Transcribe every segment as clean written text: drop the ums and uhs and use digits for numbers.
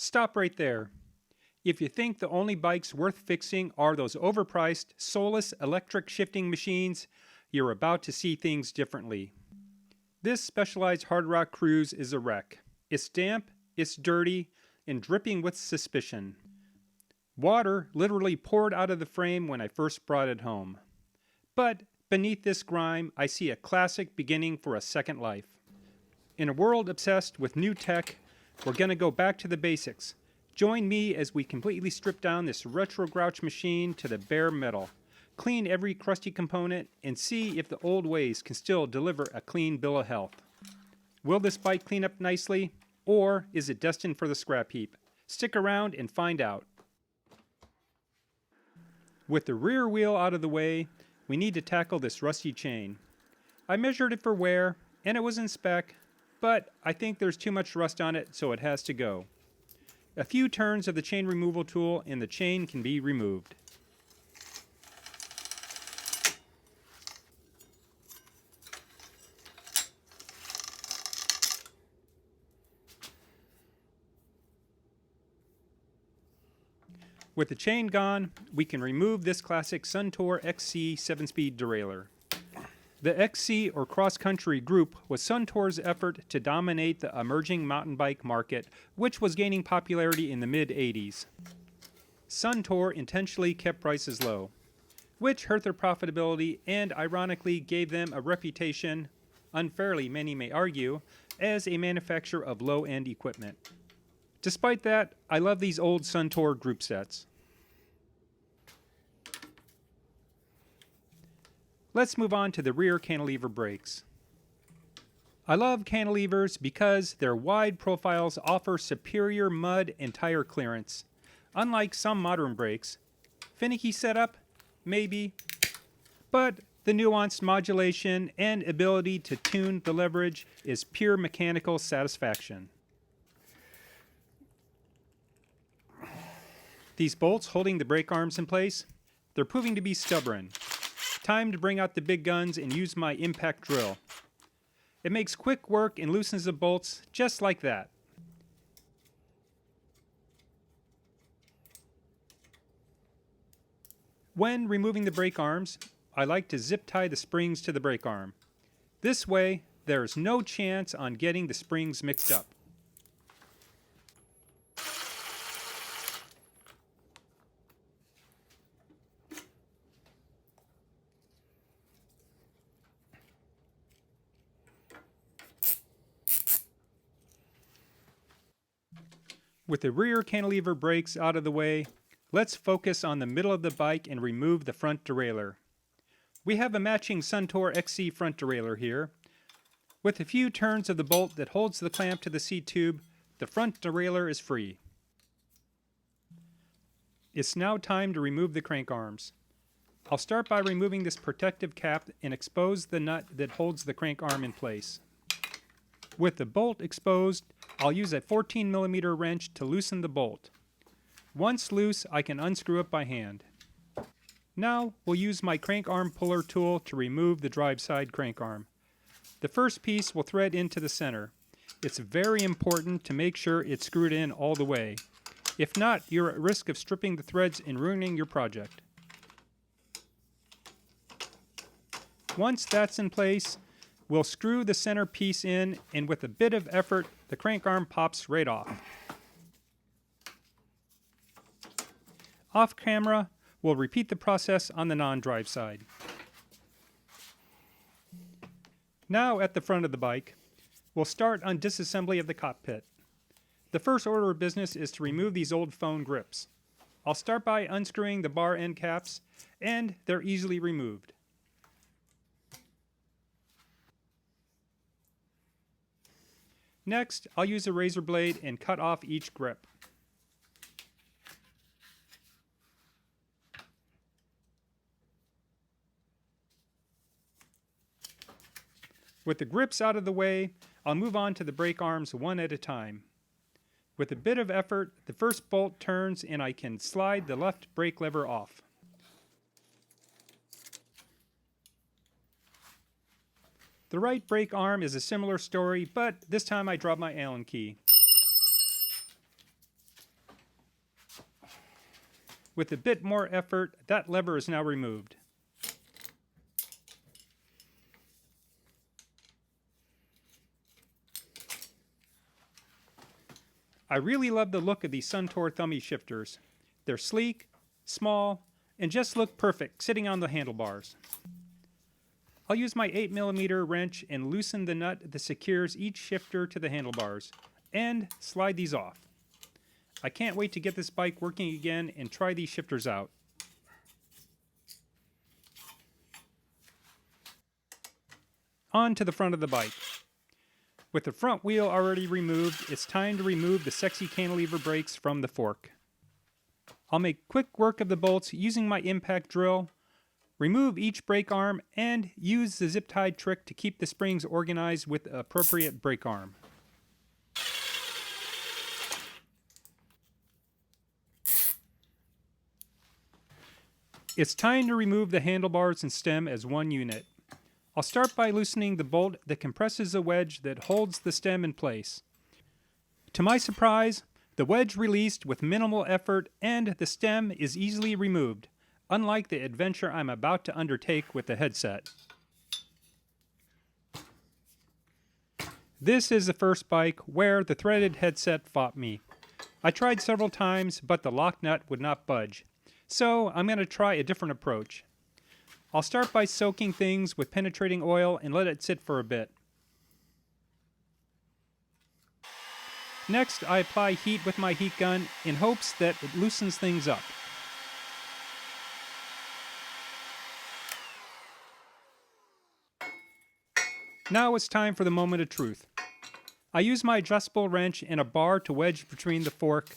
Stop right there. If you think the only bikes worth fixing are those overpriced, soulless electric shifting machines, you're about to see things differently. This specialized Hardrock cruise is a wreck. It's damp, it's dirty, and dripping with suspicion. Water literally poured out of the frame when I first brought it home. But beneath this grime, I see a classic beginning for a second life. In a world obsessed with new tech, we're going to go back to the basics. Join me as we completely strip down this retro grouch machine to the bare metal, clean every crusty component, and see if the old ways can still deliver a clean bill of health. Will this bike clean up nicely, or is it destined for the scrap heap? Stick around and find out. With the rear wheel out of the way, we need to tackle this rusty chain. I measured it for wear, and it was in spec, but I think there's too much rust on it, so it has to go. A few turns of the chain removal tool and the chain can be removed. With the chain gone, we can remove this classic Suntour XC 7-speed derailleur. The XC or cross-country group was Suntour's effort to dominate the emerging mountain bike market, which was gaining popularity in the mid-80s. Suntour intentionally kept prices low, which hurt their profitability and ironically gave them a reputation, unfairly many may argue, as a manufacturer of low-end equipment. Despite that, I love these old Suntour group sets. Let's move on to the rear cantilever brakes. I love cantilevers because their wide profiles offer superior mud and tire clearance. Unlike some modern brakes, finicky setup? Maybe. But the nuanced modulation and ability to tune the leverage is pure mechanical satisfaction. These bolts holding the brake arms in place, they're proving to be stubborn. Time to bring out the big guns and use my impact drill. It makes quick work and loosens the bolts just like that. When removing the brake arms, I like to zip tie the springs to the brake arm. This way, there's no chance on getting the springs mixed up. With the rear cantilever brakes out of the way, let's focus on the middle of the bike and remove the front derailleur. We have a matching Suntour XC front derailleur here. With a few turns of the bolt that holds the clamp to the seat tube, the front derailleur is free. It's now time to remove the crank arms. I'll start by removing this protective cap and expose the nut that holds the crank arm in place. With the bolt exposed, I'll use a 14mm wrench to loosen the bolt. Once loose, I can unscrew it by hand. Now, we'll use my crank arm puller tool to remove the drive side crank arm. The first piece will thread into the center. It's very important to make sure it's screwed in all the way. If not, you're at risk of stripping the threads and ruining your project. Once that's in place, we'll screw the center piece in, and with a bit of effort, the crank arm pops right off. Off camera, we'll repeat the process on the non-drive side. Now at the front of the bike, we'll start on disassembly of the cockpit. The first order of business is to remove these old phone grips. I'll start by unscrewing the bar end caps, and they're easily removed. Next, I'll use a razor blade and cut off each grip. With the grips out of the way, I'll move on to the brake arms one at a time. With a bit of effort, the first bolt turns and I can slide the left brake lever off. The right brake arm is a similar story, but this time I drop my Allen key. With a bit more effort, that lever is now removed. I really love the look of these Suntour Thummy shifters. They're sleek, small, and just look perfect sitting on the handlebars. I'll use my 8mm wrench and loosen the nut that secures each shifter to the handlebars, and slide these off. I can't wait to get this bike working again and try these shifters out. On to the front of the bike. With the front wheel already removed, it's time to remove the sexy cantilever brakes from the fork. I'll make quick work of the bolts using my impact drill, remove each brake arm, and use the zip tie trick to keep the springs organized with the appropriate brake arm. It's time to remove the handlebars and stem as one unit. I'll start by loosening the bolt that compresses the wedge that holds the stem in place. To my surprise, the wedge released with minimal effort and the stem is easily removed, unlike the adventure I'm about to undertake with the headset. This is the first bike where the threaded headset fought me. I tried several times, but the lock nut would not budge. So I'm going to try a different approach. I'll start by soaking things with penetrating oil and let it sit for a bit. Next, I apply heat with my heat gun in hopes that it loosens things up. Now it's time for the moment of truth. I use my adjustable wrench and a bar to wedge between the fork.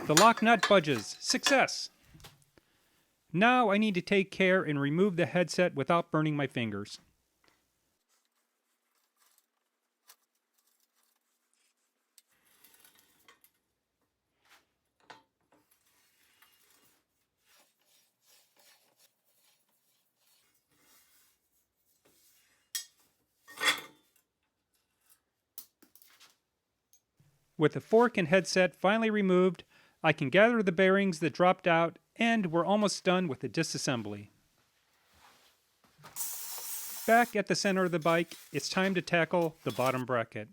The lock nut budges. Success! Now I need to take care and remove the headset without burning my fingers. With the fork and headset finally removed, I can gather the bearings that dropped out, and we're almost done with the disassembly. Back at the center of the bike, it's time to tackle the bottom bracket.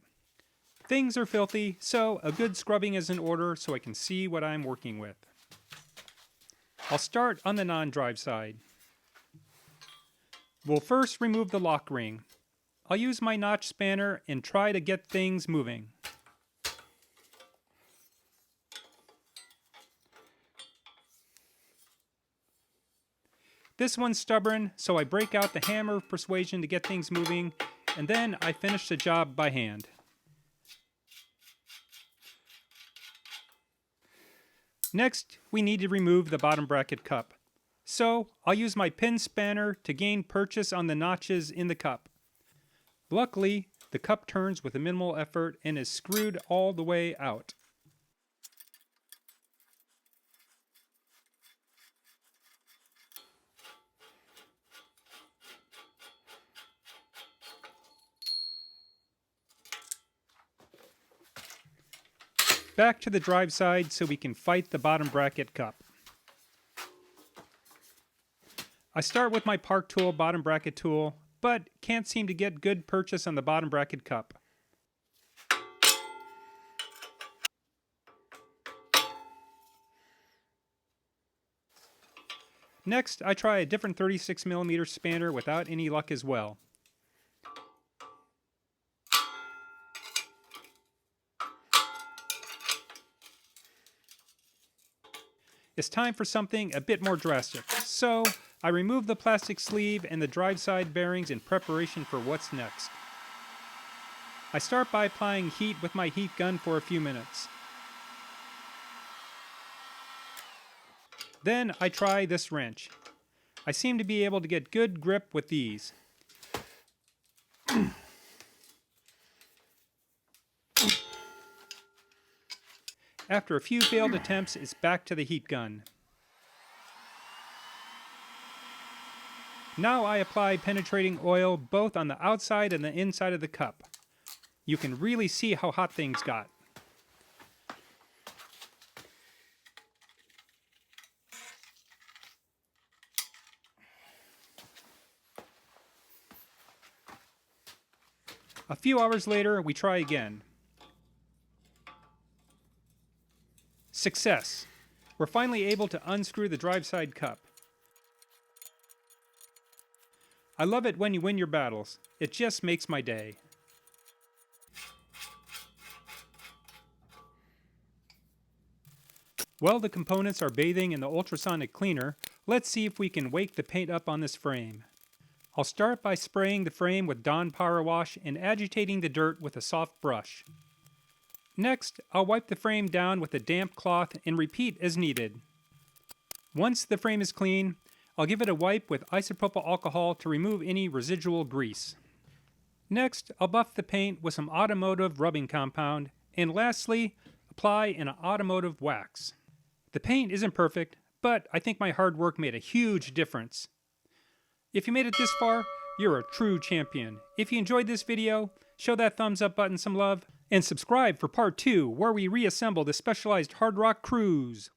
Things are filthy, so a good scrubbing is in order so I can see what I'm working with. I'll start on the non-drive side. We'll first remove the lock ring. I'll use my notch spanner and try to get things moving. This one's stubborn, so I break out the hammer of Persuasion to get things moving, and then I finish the job by hand. Next, we need to remove the bottom bracket cup. So, I'll use my pin spanner to gain purchase on the notches in the cup. Luckily, the cup turns with a minimal effort and is screwed all the way out. Back to the drive side so we can fight the bottom bracket cup. I start with my Park Tool bottom bracket tool, but can't seem to get good purchase on the bottom bracket cup. Next, I try a different 36mm spanner without any luck as well. It's time for something a bit more drastic, so I remove the plastic sleeve and the drive side bearings in preparation for what's next. I start by applying heat with my heat gun for a few minutes. Then I try this wrench. I seem to be able to get good grip with these. After a few failed attempts, it's back to the heat gun. Now I apply penetrating oil both on the outside and the inside of the cup. You can really see how hot things got. A few hours later, we try again. Success! We're finally able to unscrew the drive side cup. I love it when you win your battles. It just makes my day. While the components are bathing in the ultrasonic cleaner, let's see if we can wake the paint up on this frame. I'll start by spraying the frame with Dawn Power Wash and agitating the dirt with a soft brush. Next, I'll wipe the frame down with a damp cloth and repeat as needed. Once the frame is clean, I'll give it a wipe with isopropyl alcohol to remove any residual grease. Next, I'll buff the paint with some automotive rubbing compound, and lastly, apply an automotive wax. The paint isn't perfect, but I think my hard work made a huge difference. If you made it this far, you're a true champion. If you enjoyed this video, show that thumbs up button some love, and subscribe for part 2 where we reassemble the specialized Hardrock Cruise.